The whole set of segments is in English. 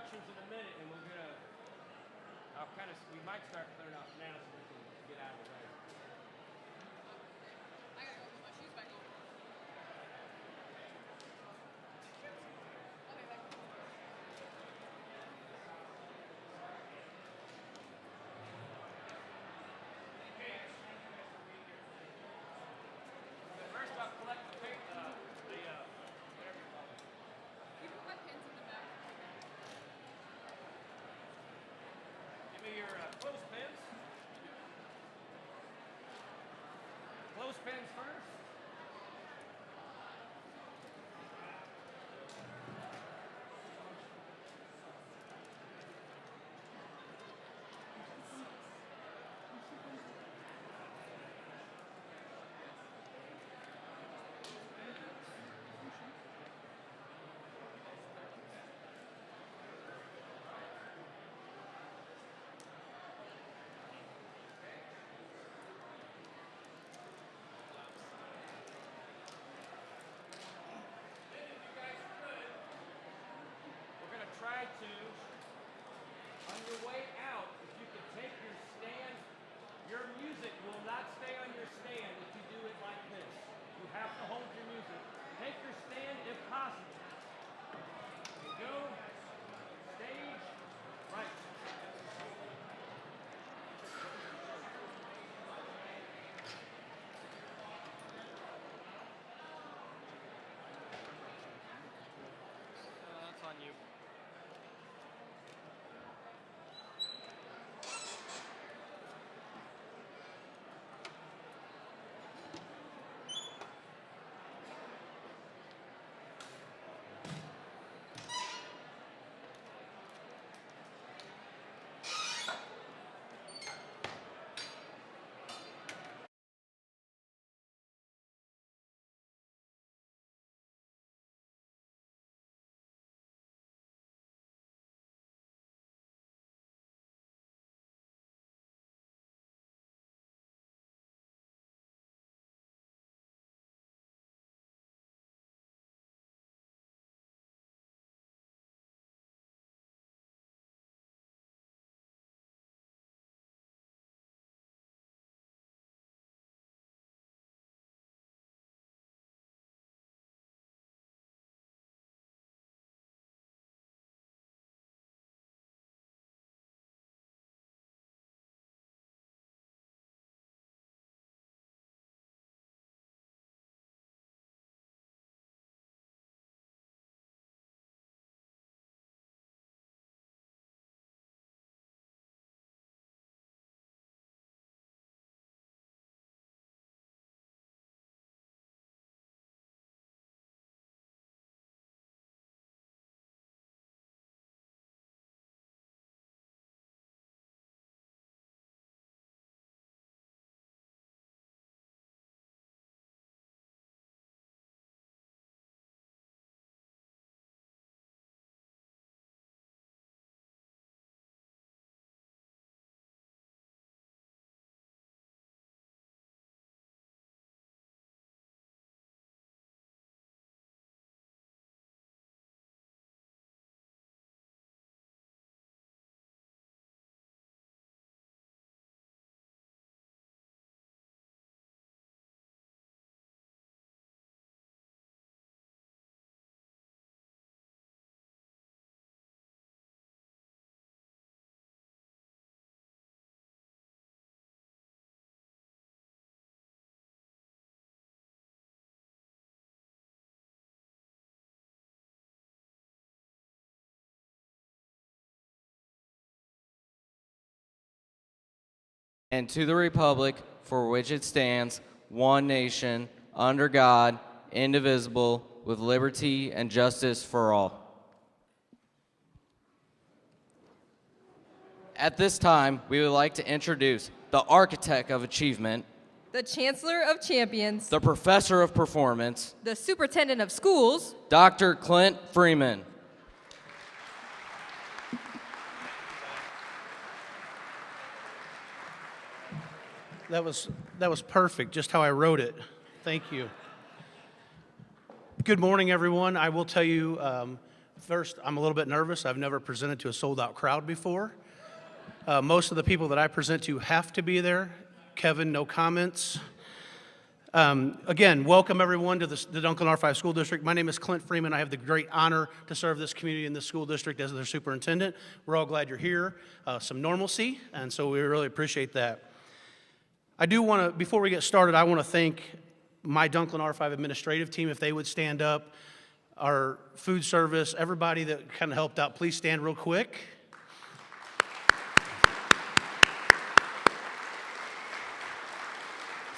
instructions in a minute, and we might start clearing off now so we can get out of the way. I gotta go put my shoes back on. Okay, back. First off, collect the paper, whatever you call it. You put my pins in the back. Give me your clothespins. Clothespins first. Try to, on your way out, if you can take your stand, your music will not stay on your stand if you do it like this. You have to hold your music. Take your stand if possible. And go, stage, right. That's on you. and to the republic for which it stands, one nation, under God, indivisible, with liberty and justice for all. At this time, we would like to introduce the architect of achievement, the Chancellor of Champions, the professor of performance, the Superintendent of Schools, Dr. Clint Freeman. That was perfect, just how I wrote it. Thank you. Good morning, everyone. I will tell you, First, I'm a little bit nervous. I've never presented to a sold-out crowd before. Most of the people that I present to have to be there. Kevin, no comments. Again, welcome everyone to the Dunkli R5 School District. My name is Clint Freeman. I have the great honor to serve this community in this school district as their superintendent. We're all glad you're here. Some normalcy, and so we really appreciate that. I do want to, before we get started, I want to thank my Dunkli R5 administrative team, if they would stand up, our food service, everybody that kind of helped out, please stand real quick.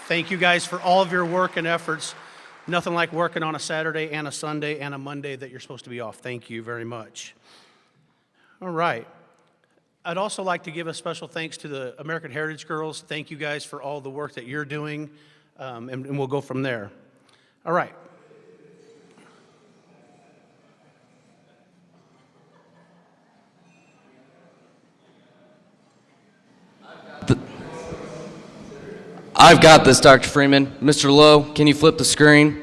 Thank you guys for all of your work and efforts. Nothing like working on a Saturday and a Sunday and a Monday that you're supposed to be off. Thank you very much. All right. I'd also like to give a special thanks to the American Heritage Girls. Thank you guys for all the work that you're doing, and we'll go from there. All right. I've got this, Dr. Freeman. Mr. Lowe, can you flip the screen?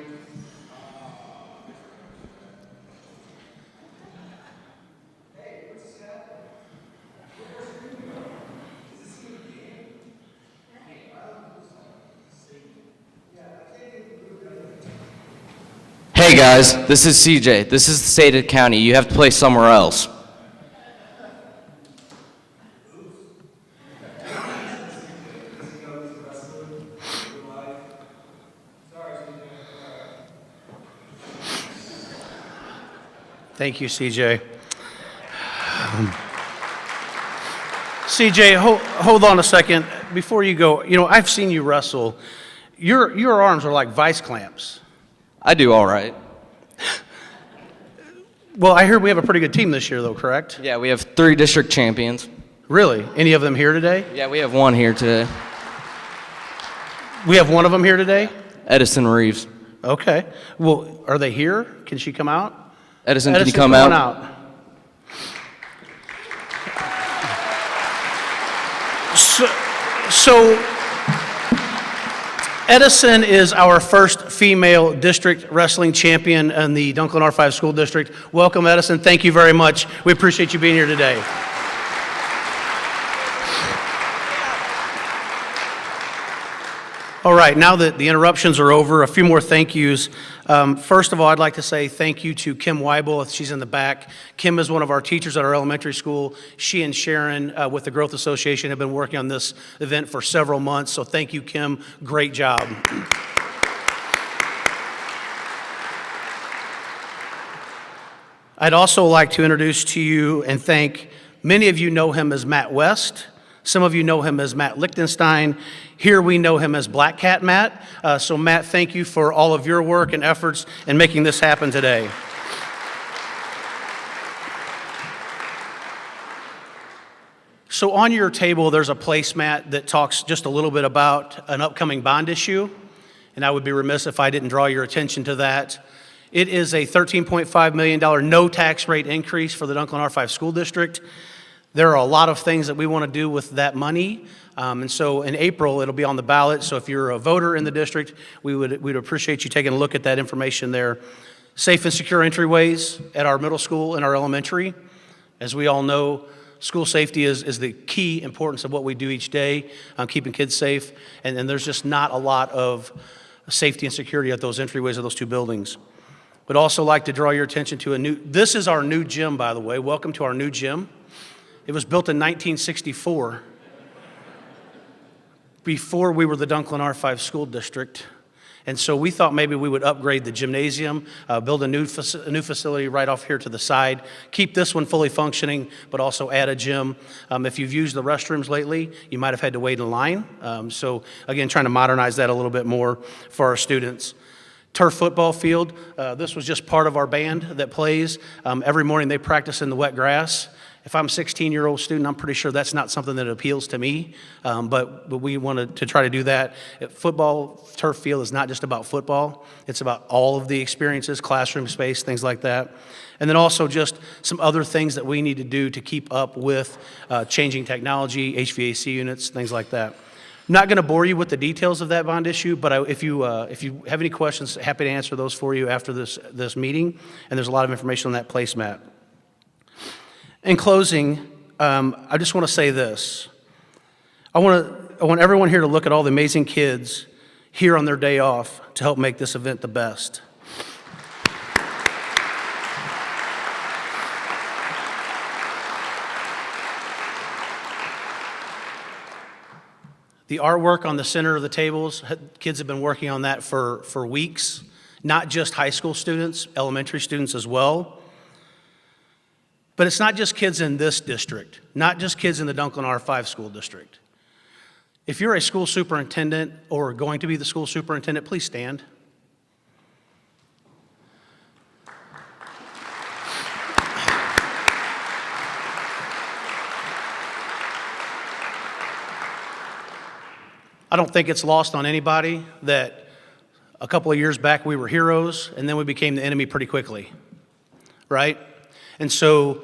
Hey guys, this is CJ. This is the state of the county. You have to play somewhere else. Thank you, CJ. CJ, hold on a second. Before you go, you know, I've seen you wrestle. Your arms are like vice clamps. I do all right. Well, I hear we have a pretty good team this year, though, correct? Yeah, we have 3 district champions. Really? Any of them here today? Yeah, we have one here today. We have one of them here today? Edison Reeves. Okay. Well, are they here? Can she come out? Edison, can you come out? out? So Edison is our first female district wrestling champion in the Dunkli R5 School District. Welcome, Edison. Thank you very much. We appreciate you being here today. All right, now that the interruptions are over, a few more thank yous. First of all, I'd like to say thank you to Kim Weibel. She's in the back. Kim is one of our teachers at our elementary school. She and Sharon with the Growth Association have been working on this event for several months, so thank you, Kim. Great job. I'd also like to introduce to you and thank, many of you know him as Matt West. Some of you know him as Matt Lichtenstein. Here we know him as Black Cat Matt. So Matt, thank you for all of your work and efforts in making this happen today. So on your table, there's a placemat that talks just a little bit about an upcoming bond issue, and I would be remiss if I didn't draw your attention to that. It is a $13.5 million no tax rate increase for the Dunkli R5 School District. There are a lot of things that we want to do with that money, and so in April, it'll be on the ballot. So if you're a voter in the district, we'd appreciate you taking a look at that information there. Safe and secure entryways at our middle school and our elementary. As we all know, school safety is the key importance of what we do each day, keeping kids safe, and there's just not a lot of safety and security at those entryways of those 2 buildings. Would also like to draw your attention to this is our new gym, by the way. Welcome to our new gym. It was built in 1964, before we were the Dunkli R5 School District. And so we thought maybe we would upgrade the gymnasium, build a new facility right off here to the side, keep this one fully functioning, but also add a gym. If you've used the restrooms lately, you might have had to wait in line. So again, trying to modernize that a little bit more for our students. Turf football field, this was just part of our band that plays. Every morning they practice in the wet grass. If I'm a 16-year-old student, I'm pretty sure that's not something that appeals to me, but we wanted to try to do that. Football, turf field is not just about football. It's about all of the experiences, classroom space, things like that. And then also just some other things that we need to do to keep up with changing technology, HVAC units, things like that. I'm not going to bore you with the details of that bond issue, but if you have any questions, happy to answer those for you after this meeting. And there's a lot of information on that placemat. In closing, I just want to say this. I want everyone here to look at all the amazing kids here on their day off to help make this event the best. The artwork on the center of the tables, kids have been working on that for weeks, not just high school students, elementary students as well. But it's not just kids in this district, not just kids in the Dunkli R5 school district. If you're a school superintendent or going to be the school superintendent, please stand. I don't think it's lost on anybody that a couple of years back we were heroes and then we became the enemy pretty quickly, right? And so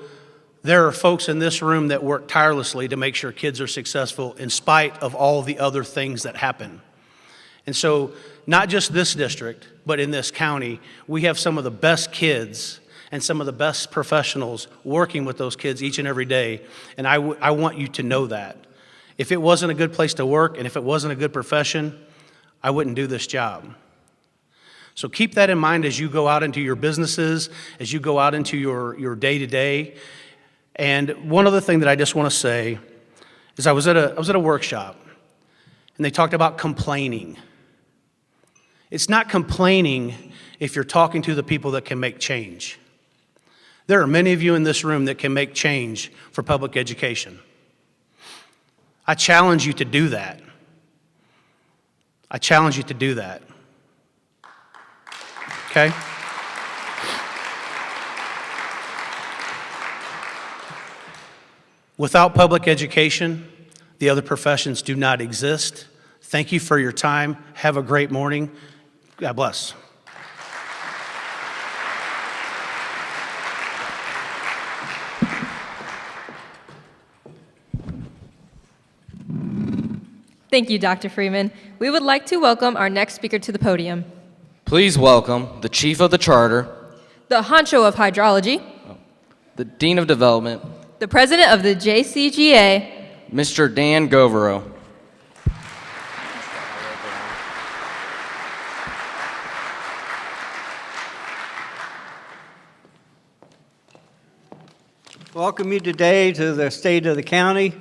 there are folks in this room that work tirelessly to make sure kids are successful in spite of all the other things that happen. And so not just this district, but in this county, we have some of the best kids and some of the best professionals working with those kids each and every day. And I want you to know that. If it wasn't a good place to work and if it wasn't a good profession, I wouldn't do this job. So keep that in mind as you go out into your businesses, as you go out into your day-to-day. And one other thing that I just want to say is I was at a workshop, and they talked about complaining. It's not complaining if you're talking to the people that can make change. There are many of you in this room that can make change for public education. I challenge you to do that. I challenge you to do that. Okay? Without public education, the other professions do not exist. Thank you for your time. Have a great morning. God bless. Thank you, Dr. Freeman. We would like to welcome our next speaker to the podium. Please welcome the Chief of the Charter, The honcho of hydrology, the Dean of Development, the President of the JCGA, Mr. Dan Govero. Welcome you today to the state of the county.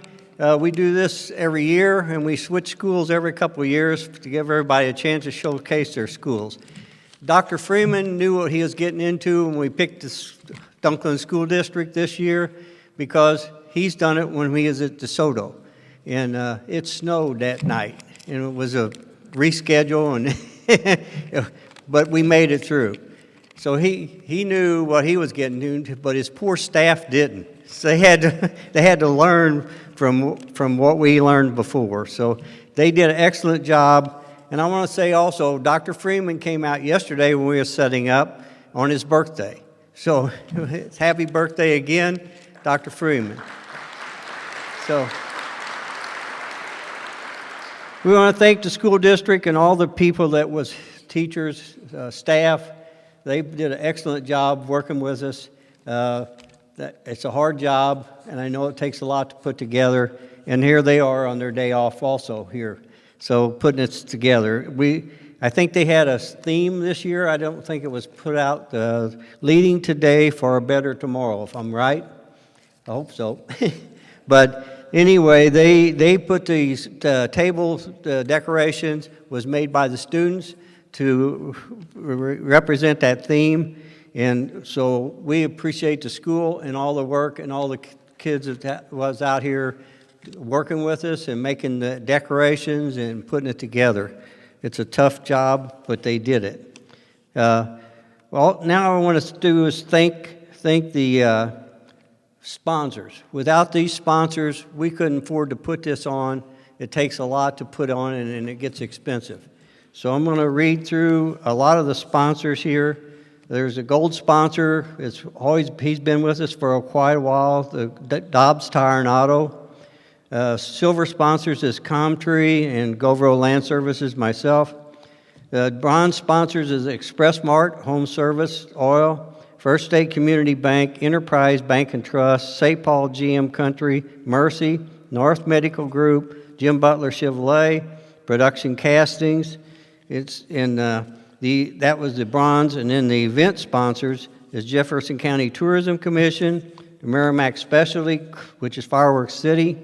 We do this every year, and we switch schools every couple of years to give everybody a chance to showcase their schools. Dr. Freeman knew what he was getting into when we picked the Dunkli School District this year because he's done it when he was at DeSoto. And it snowed that night, and it was a reschedule, and but we made it through. So he knew what he was getting into, but his poor staff didn't. So they had to learn from what we learned before. So they did an excellent job. And I want to say also, Dr. Freeman came out yesterday when we were setting up on his birthday. So happy birthday again, Dr. Freeman. So we want to thank the school district and all the people that was teachers, staff. They did an excellent job working with us. It's a hard job, and I know it takes a lot to put together. And here they are on their day off also here. So putting it together. I think they had a theme this year. I don't think it was put out, leading today for a better tomorrow, if I'm right. I hope so. But anyway, they put these tables, decorations was made by the students to represent that theme. And so we appreciate the school and all the work and all the kids that was out here working with us and making the decorations and putting it together. It's a tough job, but they did it. Well, now I want to do is thank the sponsors. Without these sponsors, we couldn't afford to put this on. It takes a lot to put on, and it gets expensive. So I'm going to read through a lot of the sponsors here. There's a gold sponsor. He's been with us for quite a while, the Dobbs Tire and Auto. Silver sponsors is Comtree and Govero Land Services, myself. The bronze sponsors is Express Mart, Home Service, Oil. First State Community Bank, Enterprise Bank and Trust, St. Paul GM Country, Mercy, North Medical Group, Jim Butler Chevrolet, Production Castings. It's in that was the bronze, and then the event sponsors is Jefferson County Tourism Commission, Merrimack Specialty, which is Fireworks City,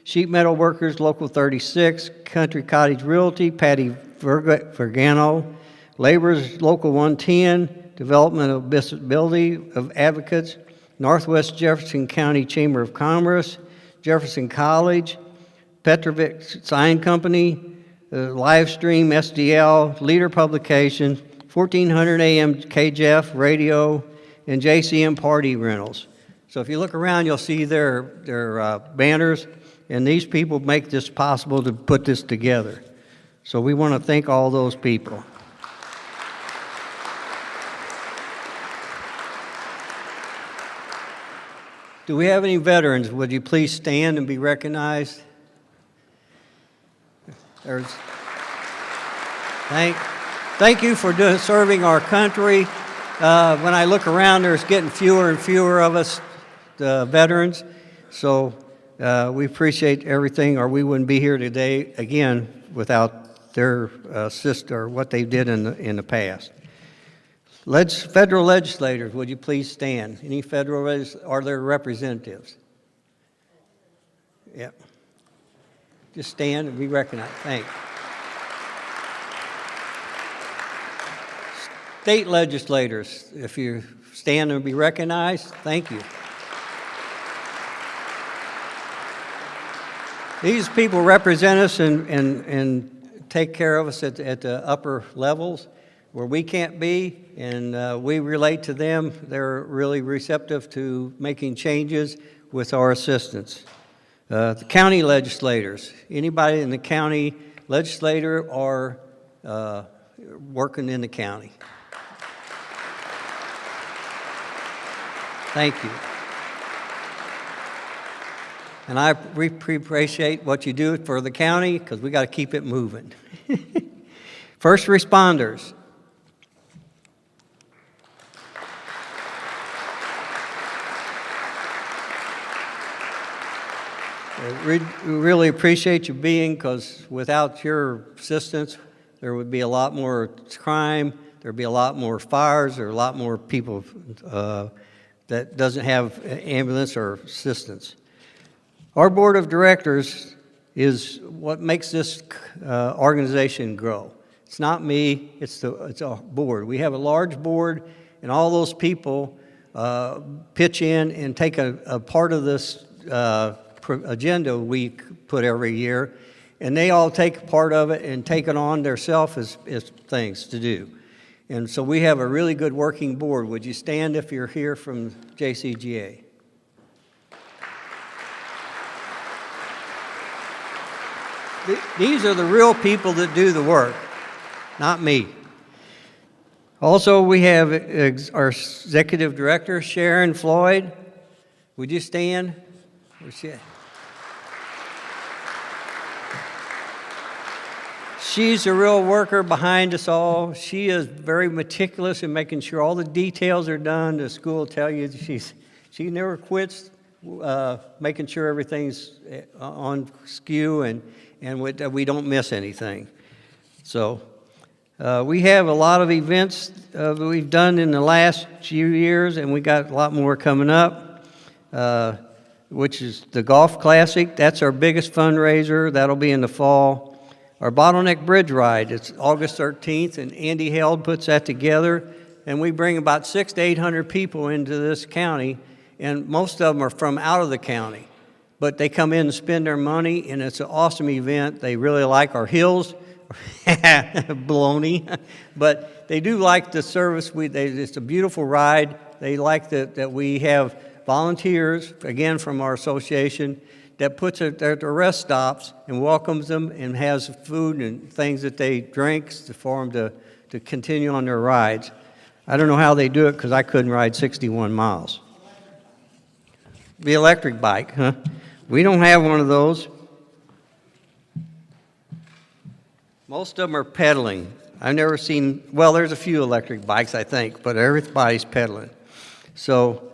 Sheet Metal Workers Local 36, Country Cottage Realty, Patty Vergano, Laborers Local 110, Development of Disability of Advocates, Northwest Jefferson County Chamber of Commerce, Jefferson College, Petrovic Sign Company, Livestream SDL, Leader Publications, 1400 AM KJF Radio, and JCM Party Rentals. So if you look around, you'll see their banners, and these people make this possible to put this together. So we want to thank all those people. Do we have any veterans? Would you please stand and be recognized? Thank you for serving our country. When I look around, there's getting fewer and fewer of us, the veterans. So we appreciate everything, or we wouldn't be here today again without their or what they did in the past. Federal legislators, would you please stand? Any federal are there representatives? Yep. Just stand and be recognized. Thanks. State legislators, if you stand and be recognized, thank you. These people represent us and take care of us at the upper levels where we can't be, and we relate to them. They're really receptive to making changes with our assistance. The county legislators, anybody in the county legislator or working in the county. Thank you. And I appreciate what you do for the county because we got to keep it moving. First responders. We really appreciate you being, because without your assistance, there would be a lot more crime, there'd be a lot more fires, there are a lot more people that doesn't have ambulance or assistance. Our board of directors is what makes this organization grow. It's not me, it's a board. We have a large board, and all those people pitch in and take a part of this agenda we put every year, and they all take part of it and take it on themselves as things to do. And so we have a really good working board. Would you stand if you're here from JCGA? These are the real people that do the work, not me. Also, we have our executive director, Sharon Floyd. Would you stand? Where's she at? She's a real worker behind us all. She is very meticulous in making sure all the details are done. The school will tell you she never quits making sure everything's on skew and we don't miss anything. So we have a lot of events that we've done in the last few years, and we got a lot more coming up, which is the Golf Classic. That's our biggest fundraiser. That'll be in the fall. Our Bottleneck Bridge Ride, it's August 13th, and Andy Held puts that together, and we bring about 600 to 800 people into this county, and most of them are from out of the county. But they come in and spend their money, and it's an awesome event. They really like our hills, baloney, but they do like the service. It's a beautiful ride. They like that we have volunteers, again from our association, that puts it at the rest stops and welcomes them and has food and things that they drink for them to continue on their rides. I don't know how they do it because I couldn't ride 61 miles. The electric bike, huh? We don't have one of those. Most of them are pedaling. I've never seen, well, there's a few electric bikes, I think, but everybody's pedaling. So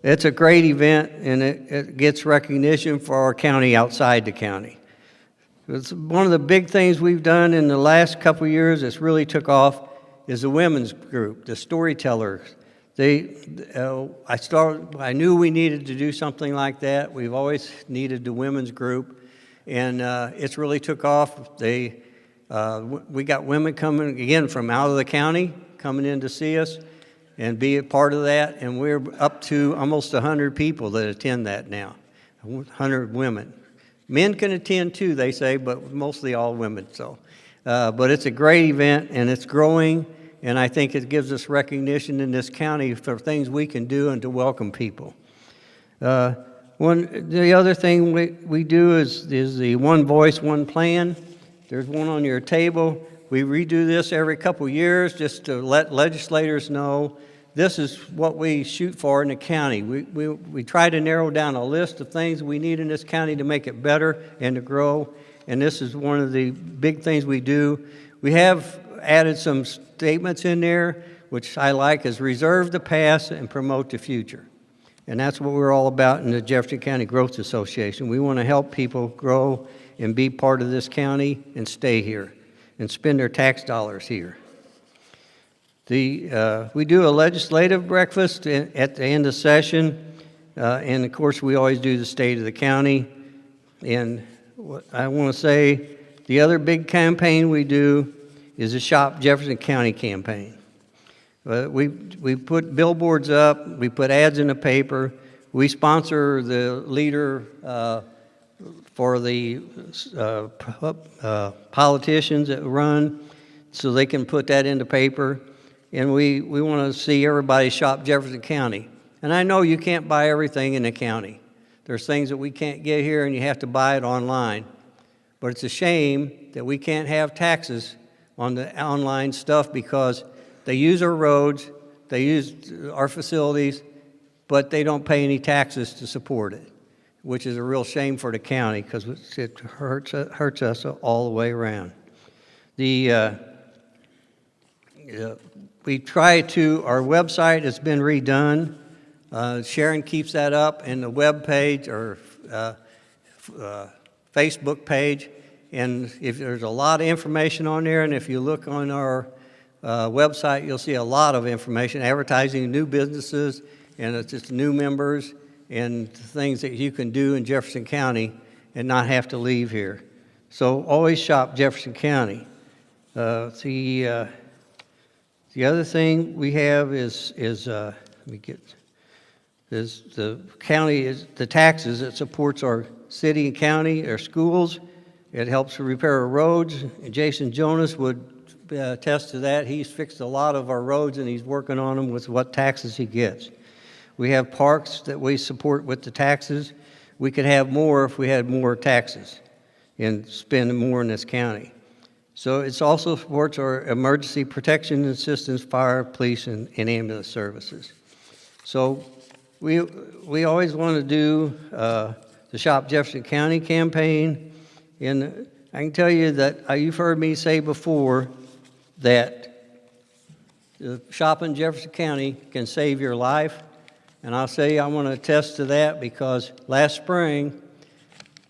it's a great event, and it gets recognition for our county outside the county. It's one of the big things we've done in the last couple of years that's really took off is the women's group, the storytellers. I knew we needed to do something like that. We've always needed the women's group, and it's really took off. We got women coming, again, from out of the county, coming in to see us and be a part of that, and we're up to almost 100 people that attend that now, 100 women. Men can attend too, they say, but mostly all women. So, but it's a great event, and it's growing, and I think it gives us recognition in this county for things we can do and to welcome people. The other thing we do is the One Voice, One Plan. There's one on your table. We redo this every couple years just to let legislators know this is what we shoot for in the county. We try to narrow down a list of things we need in this county to make it better and to grow, and this is one of the big things we do. We have added some statements in there, which I like, is reserve the past and promote the future. And that's what we're all about in the Jefferson County Growth Association. We want to help people grow and be part of this county and stay here and spend their tax dollars here. We do a legislative breakfast at the end of session, and of course we always do the state of the county. And what I want to say, the other big campaign we do is the Shop Jefferson County campaign. We put billboards up, we put ads in the paper, we sponsor the leader for the politicians that run so they can put that in the paper. And we want to see everybody shop Jefferson County. And I know you can't buy everything in the county. There's things that we can't get here and you have to buy it online. But it's a shame that we can't have taxes on the online stuff because they use our roads, they use our facilities, but they don't pay any taxes to support it, which is a real shame for the county because it hurts us all the way around. We try to, our website has been redone. Sharon keeps that up, and the web page or Facebook page. And if there's a lot of information on there, and if you look on our website, you'll see a lot of information, advertising new businesses, and it's just new members, and things that you can do in Jefferson County and not have to leave here. So always shop Jefferson County. The other thing we have is the county is the taxes. It supports our city and county, our schools. It helps to repair our roads. Jason Jonas would attest to that. He's fixed a lot of our roads, and he's working on them with what taxes he gets. We have parks that we support with the taxes. We could have more if we had more taxes and spend more in this county. So it also supports our emergency protection and assistance, fire, police, and ambulance services. So we always want to do the Shop Jefferson County campaign. And I can tell you that you've heard me say before that shopping Jefferson County can save your life. And I'll say I want to attest to that because last spring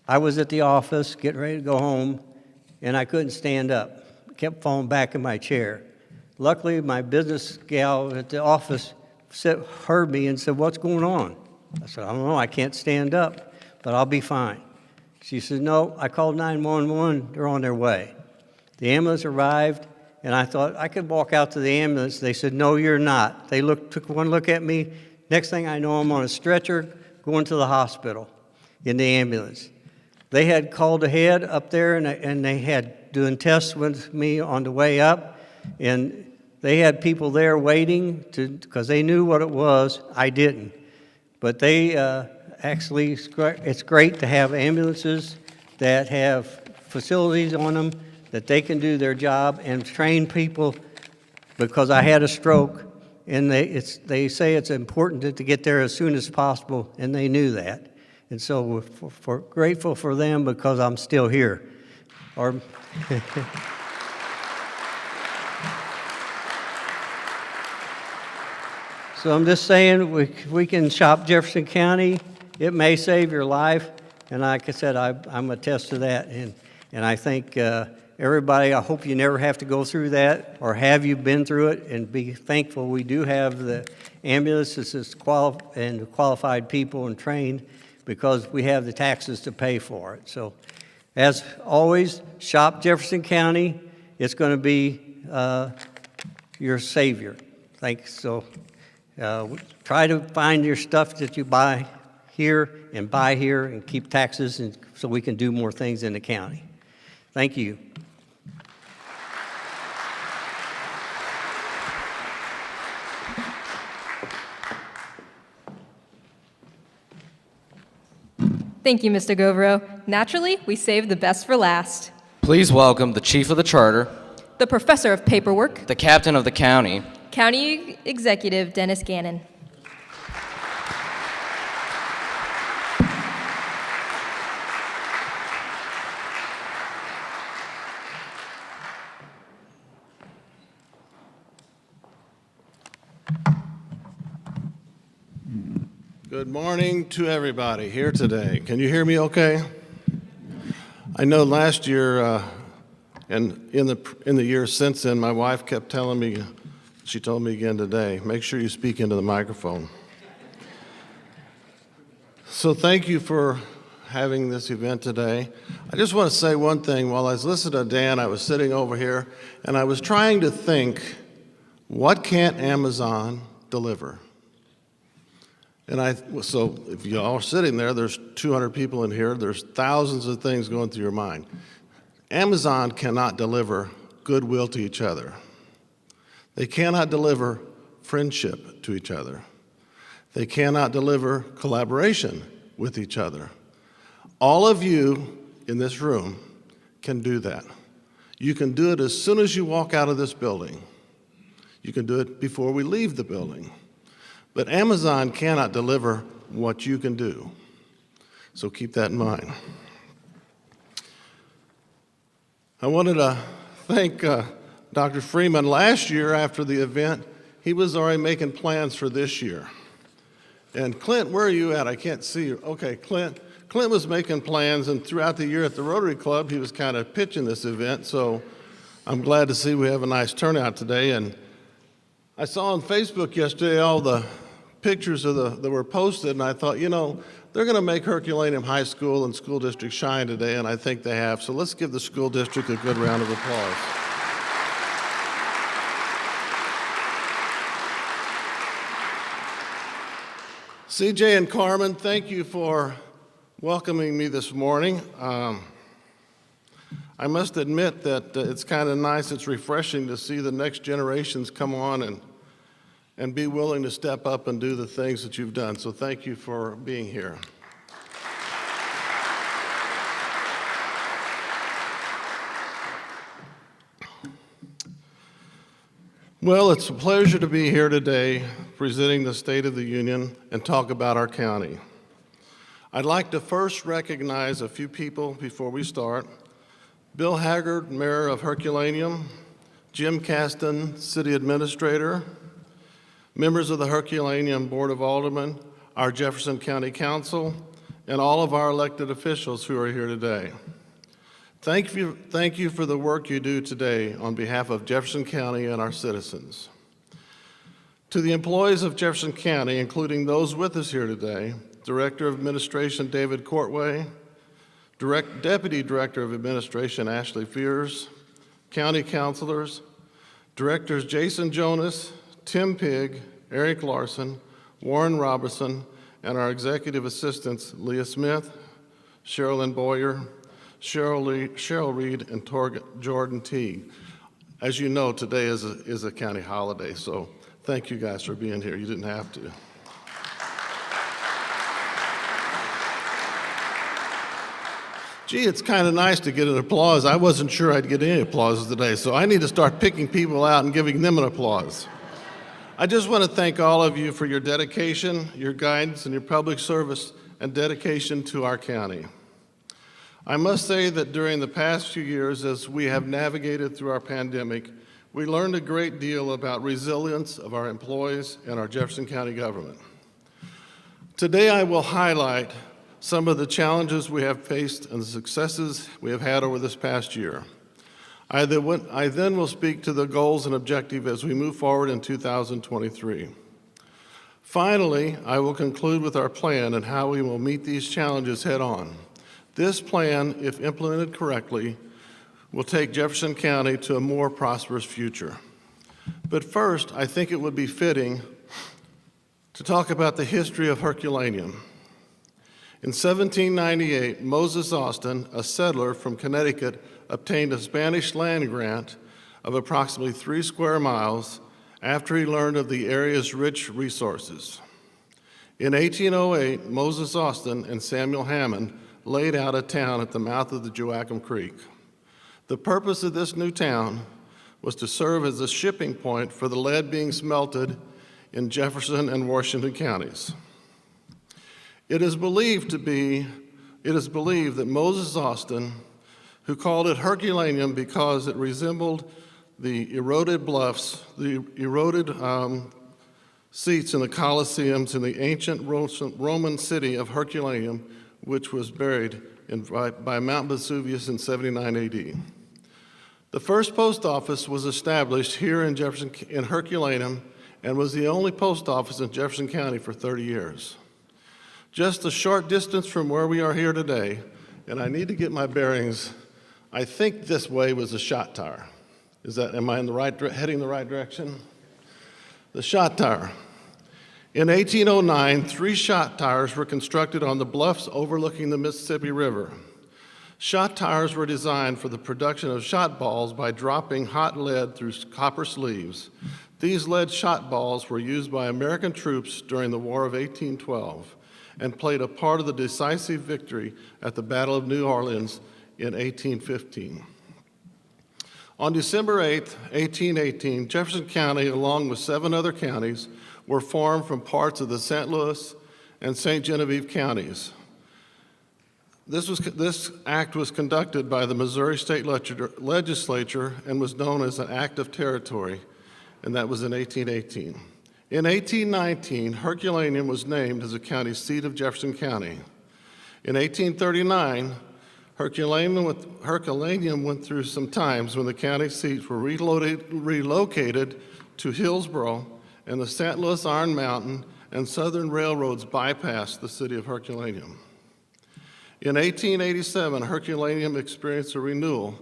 I was at the office getting ready to go home, and I couldn't stand up. I kept falling back in my chair. Luckily, my business gal at the office heard me and said, "What's going on?" I said, "I don't know, I can't stand up, but I'll be fine." She said, "No, I called 911, they're on their way." The ambulance arrived, and I thought I could walk out to the ambulance. They said, "No, you're not." They took one look at me. Next thing I know, I'm on a stretcher going to the hospital in the ambulance. They had called ahead up there, and they had doing tests with me on the way up, and they had people there waiting because they knew what it was. I didn't. But they actually, it's great to have ambulances that have facilities on them that they can do their job and train people because I had a stroke, and they say it's important to get there as soon as possible, and they knew that. And so we're grateful for them because I'm still here. So I'm just saying, we can shop Jefferson County. It may save your life. And like I said, I'm attest to that. And I think everybody, I hope you never have to go through that, or have you been through it, and be thankful we do have the ambulances and qualified people and trained, because we have the taxes to pay for it. So as always, shop Jefferson County. It's going to be your savior. Thanks. So try to find your stuff that you buy here and keep taxes, and so we can do more things in the county. Thank you. Thank you, Mr. Govero. Naturally, we saved the best for last. Please welcome the Chief of the Charter, The Professor of Paperwork, the Captain of the County, County Executive Dennis Gannon. Good morning to everybody here today. Can you hear me okay? I know last year and in the years since then, my wife kept telling me, she told me again today, make sure you speak into the microphone. So thank you for having this event today. I just want to say one thing. While I was listening to Dan, I was sitting over here and I was trying to think, what can't Amazon deliver? And so if you all are sitting there, there's 200 people in here, there's thousands of things going through your mind. Amazon cannot deliver goodwill to each other. They cannot deliver friendship to each other. They cannot deliver collaboration with each other. All of you in this room can do that. You can do it as soon as you walk out of this building. You can do it before we leave the building. But Amazon cannot deliver what you can do. So keep that in mind. I wanted to thank Dr. Freeman. Last year after the event, he was already making plans for this year. And Clint, where are you at? I can't see you. Okay, Clint. Clint was making plans, and throughout the year at the Rotary Club, he was kind of pitching this event. So I'm glad to see we have a nice turnout today. And I saw on Facebook yesterday all the pictures that were posted, and I thought, you know, they're going to make Herculaneum High School and school district shine today, and I think they have. So let's give the school district a good round of applause. CJ and Carmen, thank you for welcoming me this morning. I must admit that it's kind of nice, it's refreshing to see the next generations come on and be willing to step up and do the things that you've done. So thank you for being here. Well, it's a pleasure to be here today presenting the State of the Union and talk about our county. I'd like to first recognize a few people before we start. Bill Haggard, Mayor of Herculaneum, Jim Caston, City Administrator, members of the Herculaneum Board of Aldermen, our Jefferson County Council, and all of our elected officials who are here today. Thank you for the work you do today on behalf of Jefferson County and our citizens. To the employees of Jefferson County, including those with us here today, Director of Administration David Courtway, Deputy Director of Administration Ashley Fears, County Councilors, Directors Jason Jonas, Tim Pigg, Eric Larson, Warren Robertson, and our executive assistants, Leah Smith, Sherilyn Boyer, Cheryl Reed, and Jordan Teague. As you know, today is a county holiday, so thank you guys for being here. You didn't have to. Gee, it's kind of nice to get an applause. I wasn't sure I'd get any applause today, so I need to start picking people out and giving them an applause. I just want to thank all of you for your dedication, your guidance, and your public service and dedication to our county. I must say that during the past few years, as we have navigated through our pandemic, we learned a great deal about resilience of our employees and our Jefferson County government. Today, I will highlight some of the challenges we have faced and the successes we have had over this past year. I then will speak to the goals and objectives as we move forward in 2023. Finally, I will conclude with our plan and how we will meet these challenges head on. This plan, if implemented correctly, will take Jefferson County to a more prosperous future. But first, I think it would be fitting to talk about the history of Herculaneum. In 1798, Moses Austin, a settler from Connecticut, obtained a Spanish land grant of approximately 3 square miles after he learned of the area's rich resources. In 1808, Moses Austin and Samuel Hammond laid out a town at the mouth of the Joachim Creek. The purpose of this new town was to serve as a shipping point for the lead being smelted in Jefferson and Washington counties. It is believed that Moses Austin, who called it Herculaneum because it resembled the eroded bluffs, the eroded seats in the Colosseums in the ancient Roman city of Herculaneum, which was buried by Mount Vesuvius in 79 AD. The first post office was established here in Herculaneum and was the only post office in Jefferson County for 30 years. Just a short distance from where we are here today, and I need to get my bearings, I think this way was a shot tower. Am I heading the right direction? The shot tower. In 1809, 3 shot towers were constructed on the bluffs overlooking the Mississippi River. Shot towers were designed for the production of shot balls by dropping hot lead through copper sleeves. These lead shot balls were used by American troops during the War of 1812 and played a part of the decisive victory at the Battle of New Orleans in 1815. On December 8, 1818, Jefferson County, along with 7 other counties, were formed from parts of the St. Louis and St. Genevieve counties. This act was conducted by the Missouri State Legislature and was known as an Act of Territory, and that was in 1818. In 1819, Herculaneum was named as the county seat of Jefferson County. In 1839, Herculaneum went through some times when the county seats were relocated to Hillsboro, and the St. Louis Iron Mountain and Southern Railroads bypassed the city of Herculaneum. In 1887, Herculaneum experienced a renewal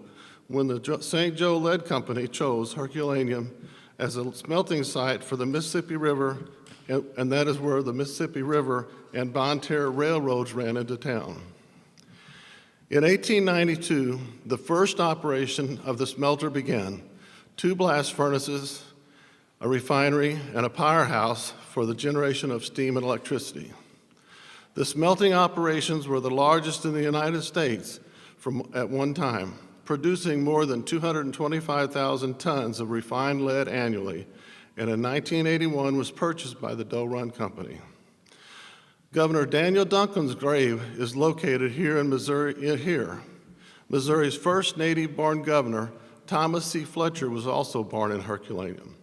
when the St. Joe Lead Company chose Herculaneum as a smelting site for the Mississippi River, and that is where the Mississippi River and Bonne Terre railroads ran into town. In 1892, the first operation of the smelter began. 2 blast furnaces, a refinery, and a powerhouse for the generation of steam and electricity. The smelting operations were the largest in the United States at one time, producing more than 225,000 tons of refined lead annually, and in 1981 was purchased by the Doe Run Company. Governor Daniel Dunklin's grave is located here in Missouri. Missouri's first native-born governor, Thomas C. Fletcher, was also born in Herculaneum.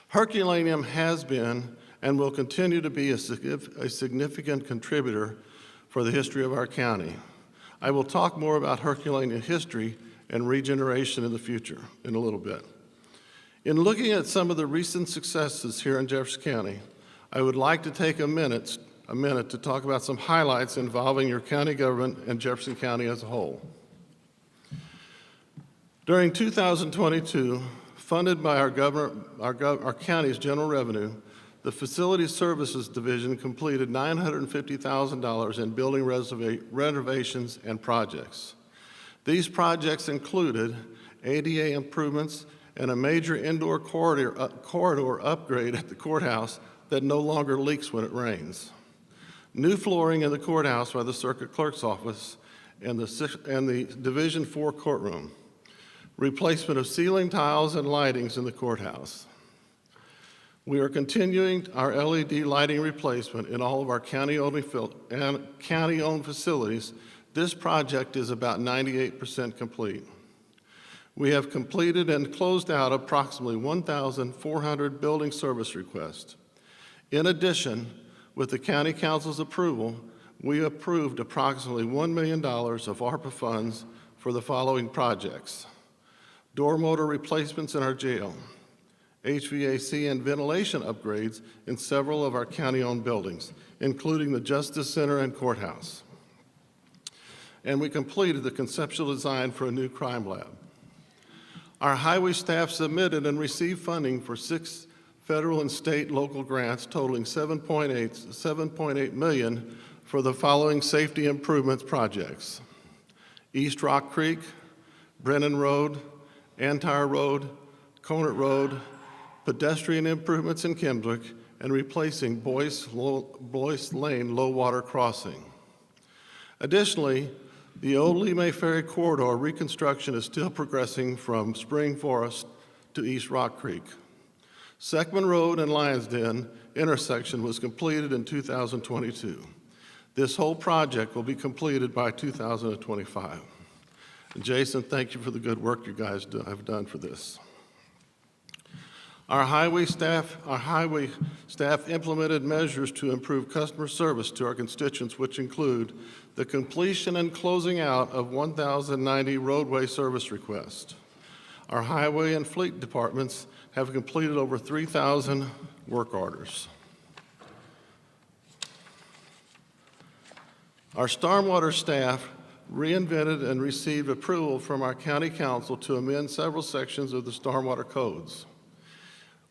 Herculaneum has been and will continue to be a significant contributor for the history of our county. I will talk more about Herculaneum history and regeneration in the future in a little bit. In looking at some of the recent successes here in Jefferson County, I would like to take a minute to talk about some highlights involving your county government and Jefferson County as a whole. During 2022, funded by our county's general revenue, the Facility Services Division completed $950,000 in building renovations and projects. These projects included ADA improvements and a major indoor corridor upgrade at the courthouse that no longer leaks when it rains. New flooring in the courthouse by the Circuit Clerk's office and the Division 4 courtroom. Replacement of ceiling tiles and lightings in the courthouse. We are continuing our LED lighting replacement in all of our county-owned facilities. This project is about 98% complete. We have completed and closed out approximately 1,400 building service requests. In addition, with the County Council's approval, we approved approximately $1 million of ARPA funds for the following projects: door motor replacements in our jail, HVAC and ventilation upgrades in several of our county-owned buildings, including the Justice Center and courthouse. And we completed the conceptual design for a new crime lab. Our highway staff submitted and received funding for 6 federal and state local grants totaling $7.8 million for the following safety improvements projects: East Rock Creek, Brennan Road, Antire Road, Conant Road, pedestrian improvements in Kimbrough, and replacing Boyce Lane low water crossing. Additionally, the old Lee Ferry corridor reconstruction is still progressing from Spring Forest to East Rock Creek. Seckman Road and Lions Den intersection was completed in 2022. This whole project will be completed by 2025. And Jason, thank you for the good work you guys have done for this. Our highway staff implemented measures to improve customer service to our constituents, which include the completion and closing out of 1,090 roadway service requests. Our highway and fleet departments have completed over 3,000 work orders. Our stormwater staff reinvented and received approval from our county council to amend several sections of the stormwater codes.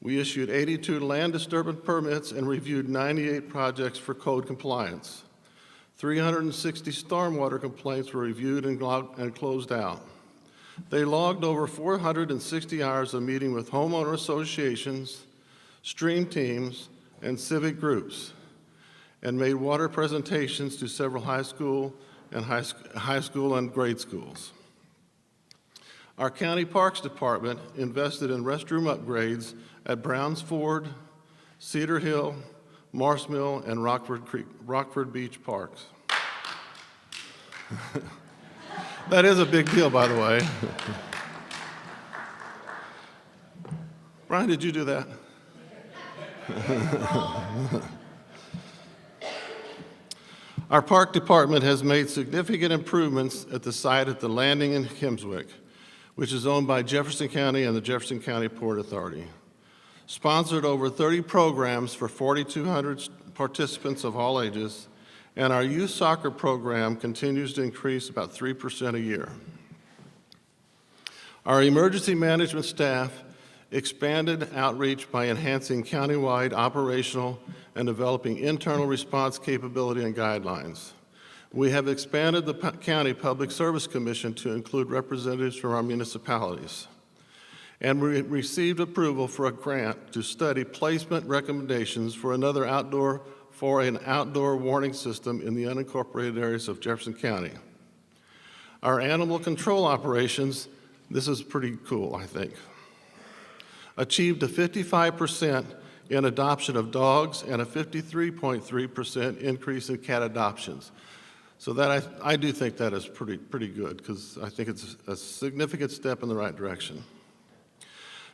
We issued 82 land disturbance permits and reviewed 98 projects for code compliance. 360 stormwater complaints were reviewed and closed out. They logged over 460 hours of meeting with homeowner associations, stream teams, and civic groups, and made water presentations to several high school and grade schools. Our county parks department invested in restroom upgrades at Browns Ford, Cedar Hill, Marsh Mill, and Rockford Beach parks. That is a big deal, by the way. Brian, did you do that? Our park department has made significant improvements at the site at the landing in Kimbrough, which is owned by Jefferson County and the Jefferson County Port Authority. Sponsored over 30 programs for 4,200 participants of all ages, and our youth soccer program continues to increase about 3% a year. Our emergency management staff expanded outreach by enhancing countywide operational and developing internal response capability and guidelines. We have expanded the County Public Service Commission to include representatives from our municipalities. And we received approval for a grant to study placement recommendations for an outdoor warning system in the unincorporated areas of Jefferson County. Our animal control operations, this is pretty cool, I think, achieved a 55% in adoption of dogs and a 53.3% increase in cat adoptions. So that I do think that is pretty good, because I think it's a significant step in the right direction.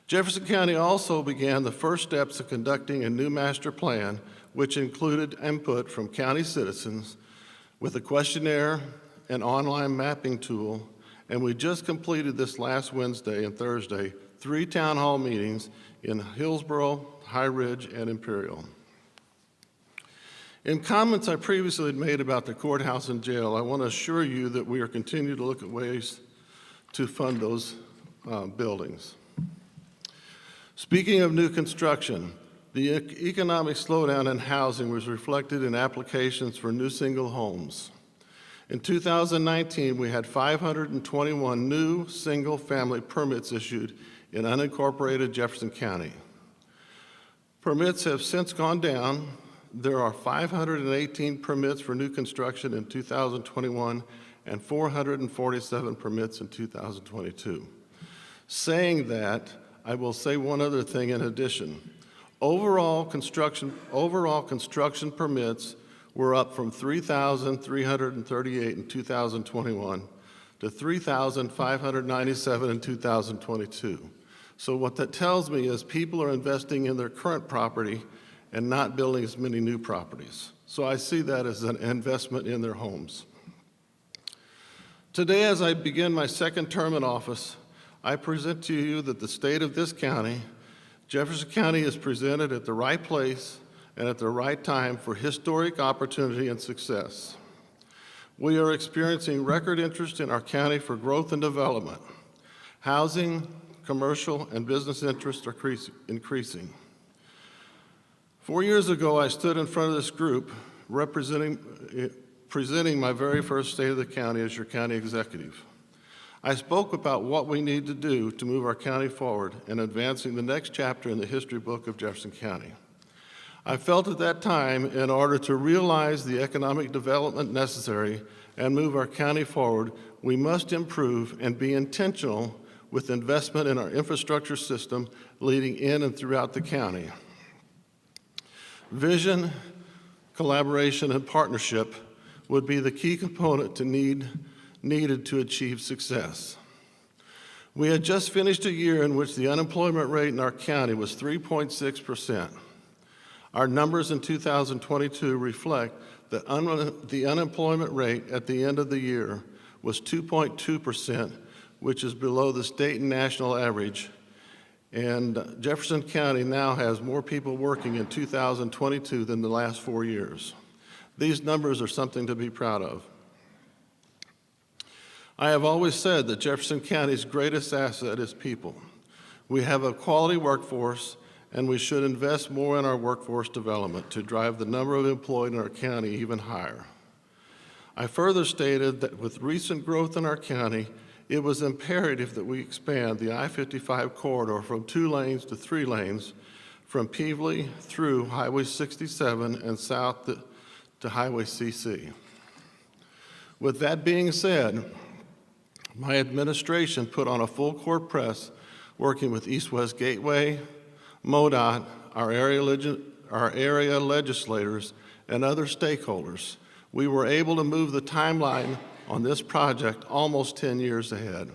Jefferson County also began the first steps of conducting a new master plan, which included input from county citizens with a questionnaire and online mapping tool, and we just completed this last Wednesday and Thursday 3 town hall meetings in Hillsborough, High Ridge, and Imperial. In comments I previously made about the courthouse and jail, I want to assure you that we are continuing to look at ways to fund those buildings. Speaking of new construction, the economic slowdown in housing was reflected in applications for new single homes. In 2019, we had 521 new single-family permits issued in unincorporated Jefferson County. Permits have since gone down. There are 518 permits for new construction in 2021 and 447 permits in 2022. Saying that, I will say one other thing in addition. Overall construction permits were up from 3,338 in 2021 to 3,597 in 2022. So what that tells me is people are investing in their current property and not building as many new properties. So I see that as an investment in their homes. Today, as I begin my second term in office, I present to you that the state of this county, Jefferson County, is presented at the right place and at the right time for historic opportunity and success. We are experiencing record interest in our county for growth and development. Housing, commercial, and business interests are increasing. 4 years ago, I stood in front of this group presenting my very first State of the County as your county executive. I spoke about what we need to do to move our county forward in advancing the next chapter in the history book of Jefferson County. I felt at that time, in order to realize the economic development necessary and move our county forward, we must improve and be intentional with investment in our infrastructure system leading in and throughout the county. Vision, collaboration, and partnership would be the key component needed to achieve success. We had just finished a year in which the unemployment rate in our county was 3.6%. Our numbers in 2022 reflect that the unemployment rate at the end of the year was 2.2%, which is below the state and national average. And Jefferson County now has more people working in 2022 than the last 4 years. These numbers are something to be proud of. I have always said that Jefferson County's greatest asset is people. We have a quality workforce, and we should invest more in our workforce development to drive the number of employed in our county even higher. I further stated that with recent growth in our county, it was imperative that we expand the I-55 corridor from 2 lanes to 3 lanes, from Peevely through Highway 67 and south to Highway CC. With that being said, my administration put on a full court press working with East-West Gateway, MoDOT, our area legislators, and other stakeholders. We were able to move the timeline on this project almost 10 years ahead.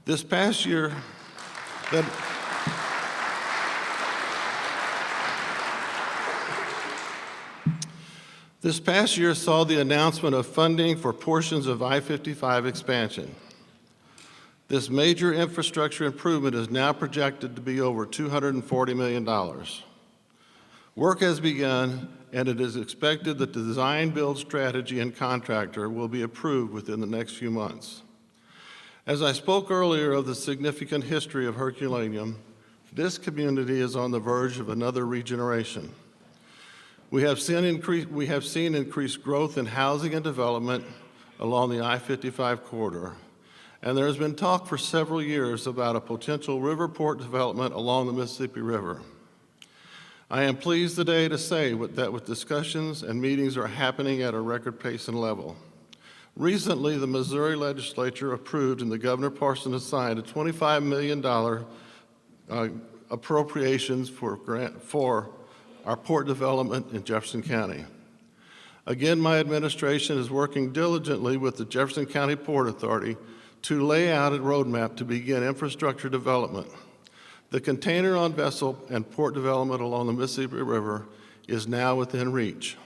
This past year, saw the announcement of funding for portions of I-55 expansion. This major infrastructure improvement is now projected to be over $240 million. Work has begun, and it is expected that the design, build strategy, and contractor will be approved within the next few months. As I spoke earlier of the significant history of Herculaneum, this community is on the verge of another regeneration. We have seen increased growth in housing and development along the I-55 corridor, and there has been talk for several years about a potential riverport development along the Mississippi River. I am pleased today to say that with discussions and meetings are happening at a record pace and level. Recently, the Missouri legislature approved and the Governor Parsons signed a $25 million appropriations for our port development in Jefferson County. Again, my administration is working diligently with the Jefferson County Port Authority to lay out a roadmap to begin infrastructure development. The container on vessel and port development along the Mississippi River is now within reach.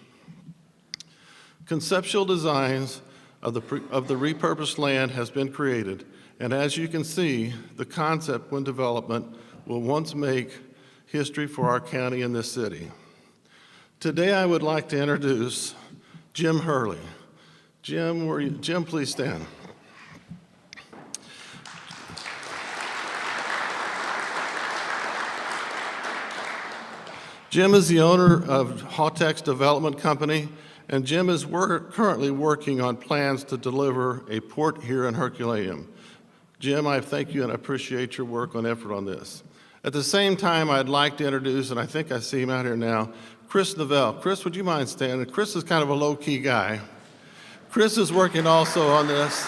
Conceptual designs of the repurposed land has been created, and as you can see, the concept when development will once make history for our county and this city. Today, I would like to introduce Jim Hurley. Jim, please stand. Jim is the owner of Hawtex Development Company, and Jim is currently working on plans to deliver a port here in Herculaneum. Jim, I thank you and I appreciate your work and effort on this. At the same time, I'd like to introduce, and I think I see him out here now, Chris Novell. Chris, would you mind standing? Chris is kind of a low-key guy. Chris is working also on this.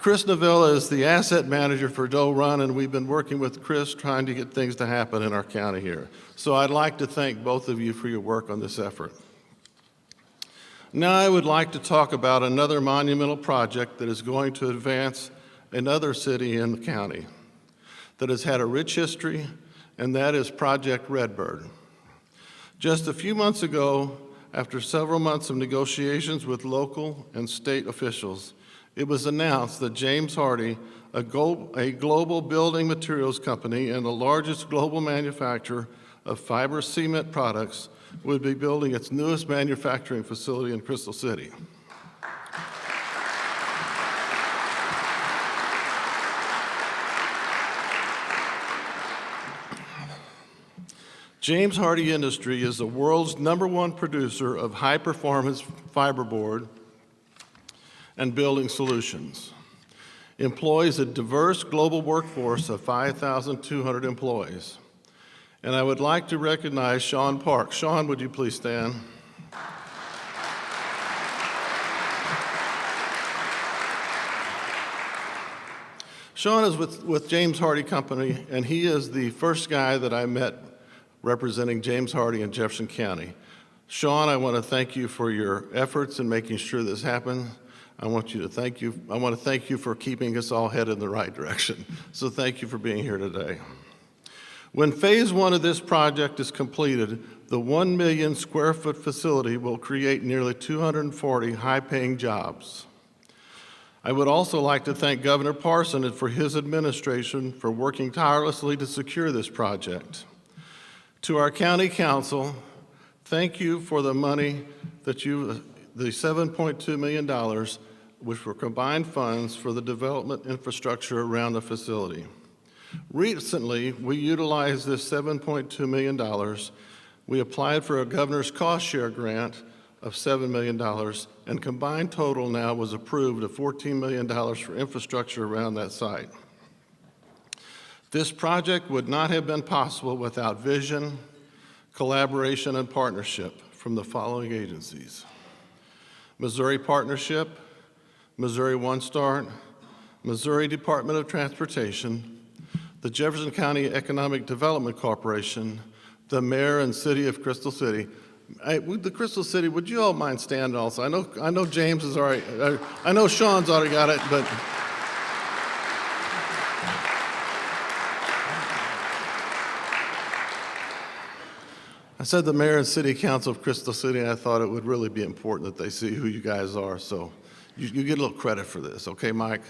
Chris Novell is the asset manager for Doe Run, and we've been working with Chris trying to get things to happen in our county here. So I'd like to thank both of you for your work on this effort. Now I would like to talk about another monumental project that is going to advance another city in the county that has had a rich history, and that is Project Redbird. Just a few months ago, after several months of negotiations with local and state officials, it was announced that James Hardie, a global building materials company and the largest global manufacturer of fiber cement products, would be building its newest manufacturing facility in Crystal City. James Hardie Industry is the world's #1 producer of high-performance fiberboard and building solutions. Employs a diverse global workforce of 5,200 employees. And I would like to recognize Sean Park. Sean, would you please stand? Sean is with James Hardie Company, and he is the first guy that I met representing James Hardie in Jefferson County. Sean, I want to thank you for your efforts in making sure this happened. I want to thank you for keeping us all headed in the right direction. So thank you for being here today. When phase 1 of this project is completed, the 1 million square foot facility will create nearly 240 high-paying jobs. I would also like to thank Governor Parson and for his administration for working tirelessly to secure this project. To our county council, thank you for the money the $7.2 million, which were combined funds for the development infrastructure around the facility. Recently, we utilized this $7.2 million. We applied for a governor's cost share grant of $7 million, and combined total now was approved of $14 million for infrastructure around that site. This project would not have been possible without vision, collaboration, and partnership from the following agencies: Missouri Partnership, Missouri One Start, Missouri Department of Transportation, the Jefferson County Economic Development Corporation, the mayor and city of Crystal City. The Crystal City, would you all mind standing also? I know James is already, I know Sean's already got it, but. I said the mayor and city council of Crystal City, and I thought it would really be important that they see who you guys are, so you get a little credit for this, okay, Mike?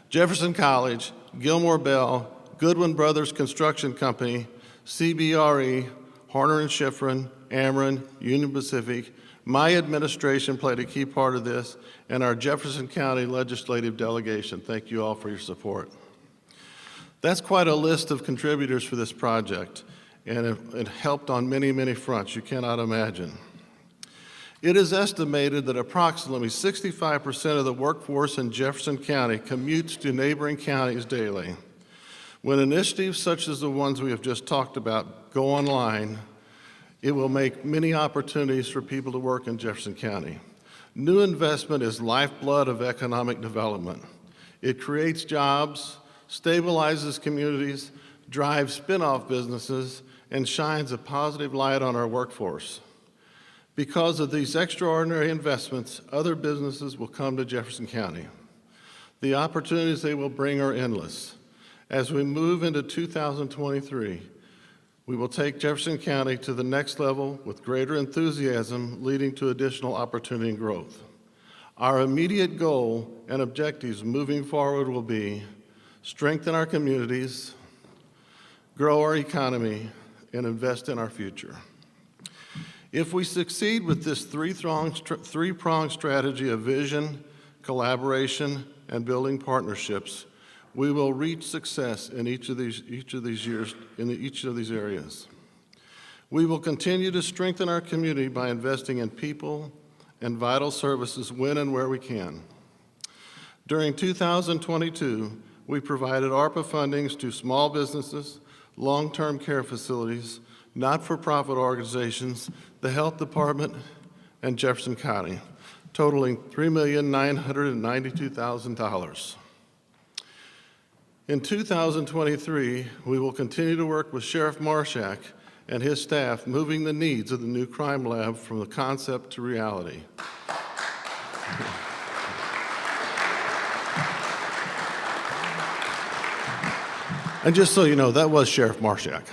Jefferson College, Gilmore Bell, Goodwin Brothers Construction Company, CBRE, Horner and Schifrin, Ameren, Union Pacific. My administration played a key part of this, and our Jefferson County legislative delegation. Thank you all for your support. That's quite a list of contributors for this project, and it helped on many, many fronts you cannot imagine. It is estimated that approximately 65% of the workforce in Jefferson County commutes to neighboring counties daily. When initiatives such as the ones we have just talked about go online, it will make many opportunities for people to work in Jefferson County. New investment is lifeblood of economic development. It creates jobs, stabilizes communities, drives spin-off businesses, and shines a positive light on our workforce. Because of these extraordinary investments, other businesses will come to Jefferson County. The opportunities they will bring are endless. As we move into 2023, we will take Jefferson County to the next level with greater enthusiasm, leading to additional opportunity and growth. Our immediate goal and objectives moving forward will be strengthen our communities, grow our economy, and invest in our future. If we succeed with this three-pronged strategy of vision, collaboration, and building partnerships, we will reach success in each of these areas. We will continue to strengthen our community by investing in people and vital services when and where we can. During 2022, we provided ARPA fundings to small businesses, long-term care facilities, not-for-profit organizations, the Health Department, and Jefferson County, totaling $3,992,000. In 2023, we will continue to work with Sheriff Marshak and his staff moving the needs of the new crime lab from the concept to reality. And just so you know, that was Sheriff Marshak.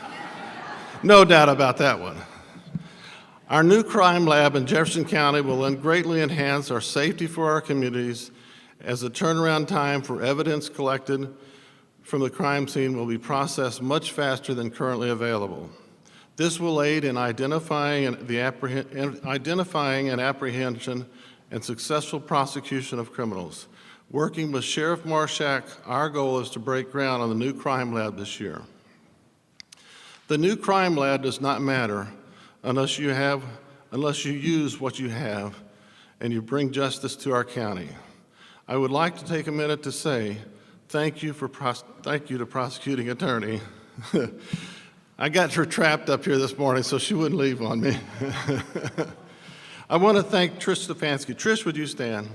No doubt about that one. Our new crime lab in Jefferson County will then greatly enhance our safety for our communities, as the turnaround time for evidence collected from the crime scene will be processed much faster than currently available. This will aid in identifying an apprehension and successful prosecution of criminals. Working with Sheriff Marshak, our goal is to break ground on the new crime lab this year. The new crime lab does not matter unless you use what you have and you bring justice to our county. I would like to take a minute to say thank you to prosecuting attorney. I got her trapped up here this morning so she wouldn't leave on me. I want to thank Trish Stefanski. Trish, would you stand?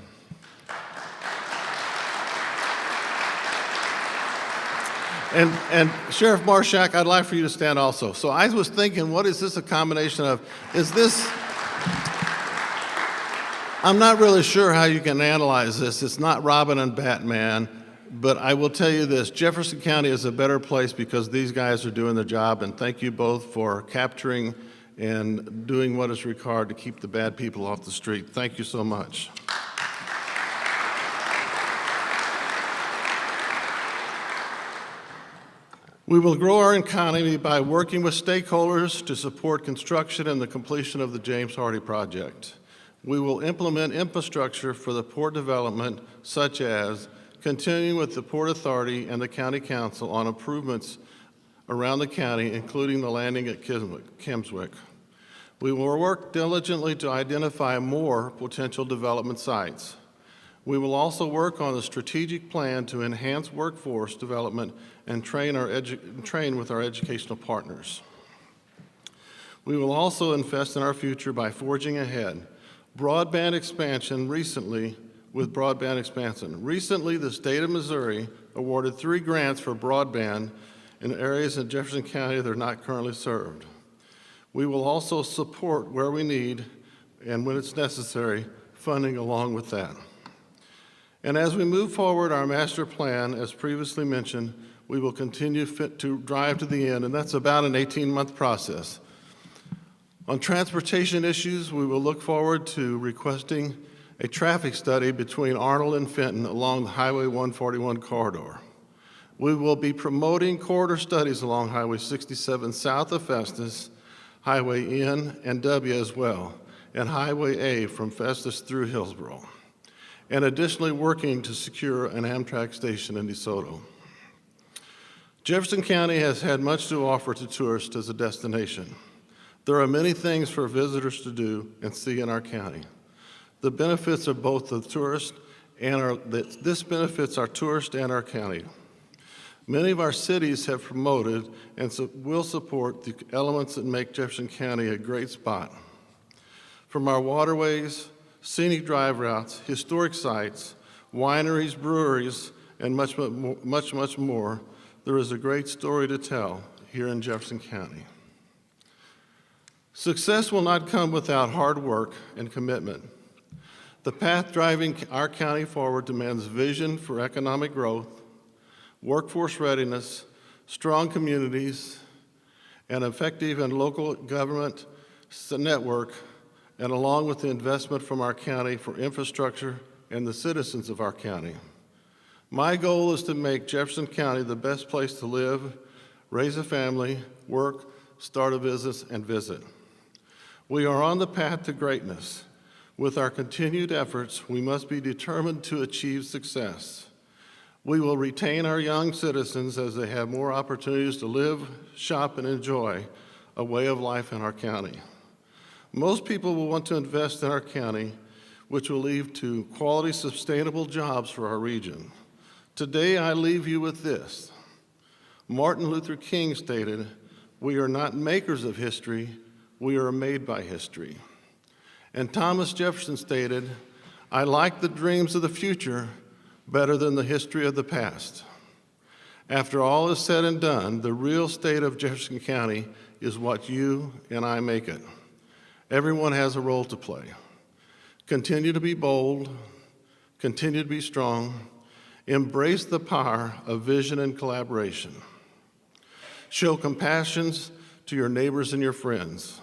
And Sheriff Marshak, I'd like for you to stand also. So I was thinking, what is this a combination of? I'm not really sure how you can analyze this. It's not Robin and Batman, but I will tell you this, Jefferson County is a better place because these guys are doing their job, and thank you both for capturing and doing what is required to keep the bad people off the street. Thank you so much. We will grow our economy by working with stakeholders to support construction and the completion of the James Hardy project. We will implement infrastructure for the port development, such as continuing with the Port Authority and the County Council on improvements around the county, including the landing at Kimmswick. We will work diligently to identify more potential development sites. We will also work on a strategic plan to enhance workforce development and train with our educational partners. We will also invest in our future by forging ahead. Broadband expansion recently, the state of Missouri awarded 3 grants for broadband in areas in Jefferson County that are not currently served. We will also support where we need, and when it's necessary, funding along with that. And as we move forward our master plan, as previously mentioned, we will continue to drive to the end, and that's about an 18-month process. On transportation issues, we will look forward to requesting a traffic study between Arnold and Fenton along the Highway 141 corridor. We will be promoting corridor studies along Highway 67 south of Festus, Highway N and W as well, and Highway A from Festus through Hillsborough, and additionally working to secure an Amtrak station in DeSoto. Jefferson County has had much to offer to tourists as a destination. There are many things for visitors to do and see in our county. The benefits of both the tourist and this benefits our tourists and our county. Many of our cities have promoted and will support the elements that make Jefferson County a great spot. From our waterways, scenic drive routes, historic sites, wineries, breweries, and much more, there is a great story to tell here in Jefferson County. Success will not come without hard work and commitment. The path driving our county forward demands vision for economic growth, workforce readiness, strong communities, an effective and local government network, and along with the investment from our county for infrastructure and the citizens of our county. My goal is to make Jefferson County the best place to live, raise a family, work, start a business, and visit. We are on the path to greatness. With our continued efforts, we must be determined to achieve success. We will retain our young citizens as they have more opportunities to live, shop, and enjoy a way of life in our county. Most people will want to invest in our county, which will lead to quality, sustainable jobs for our region. Today, I leave you with this. Martin Luther King stated, "We are not makers of history, we are made by history." And Thomas Jefferson stated, "I like the dreams of the future better than the history of the past." After all is said and done, the real state of Jefferson County is what you and I make it. Everyone has a role to play. Continue to be bold, continue to be strong, embrace the power of vision and collaboration. Show compassion to your neighbors and your friends.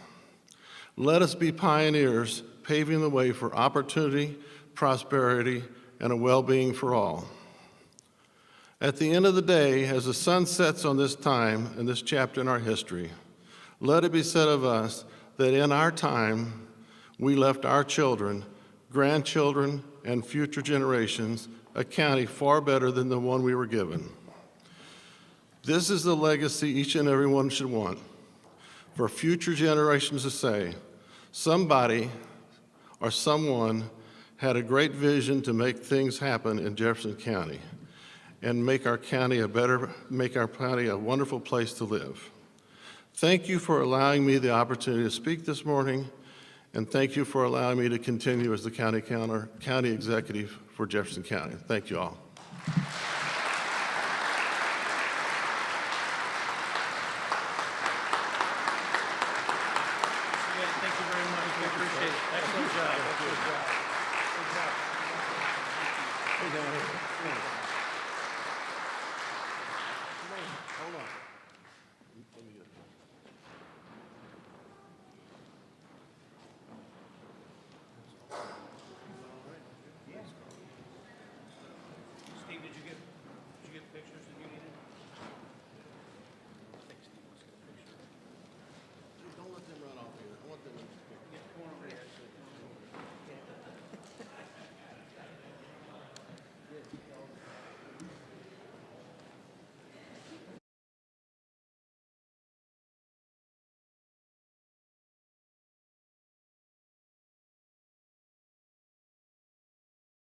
Let us be pioneers, paving the way for opportunity, prosperity, and a well-being for all. At the end of the day, as the sun sets on this time and this chapter in our history, let it be said of us that in our time, we left our children, grandchildren, and future generations a county far better than the one we were given. This is the legacy each and every one should want, for future generations to say, somebody or someone had a great vision to make things happen in Jefferson County and make our county a wonderful place to live. Thank you for allowing me the opportunity to speak this morning, and thank you for allowing me to continue as the county executive for Jefferson County. Thank you all.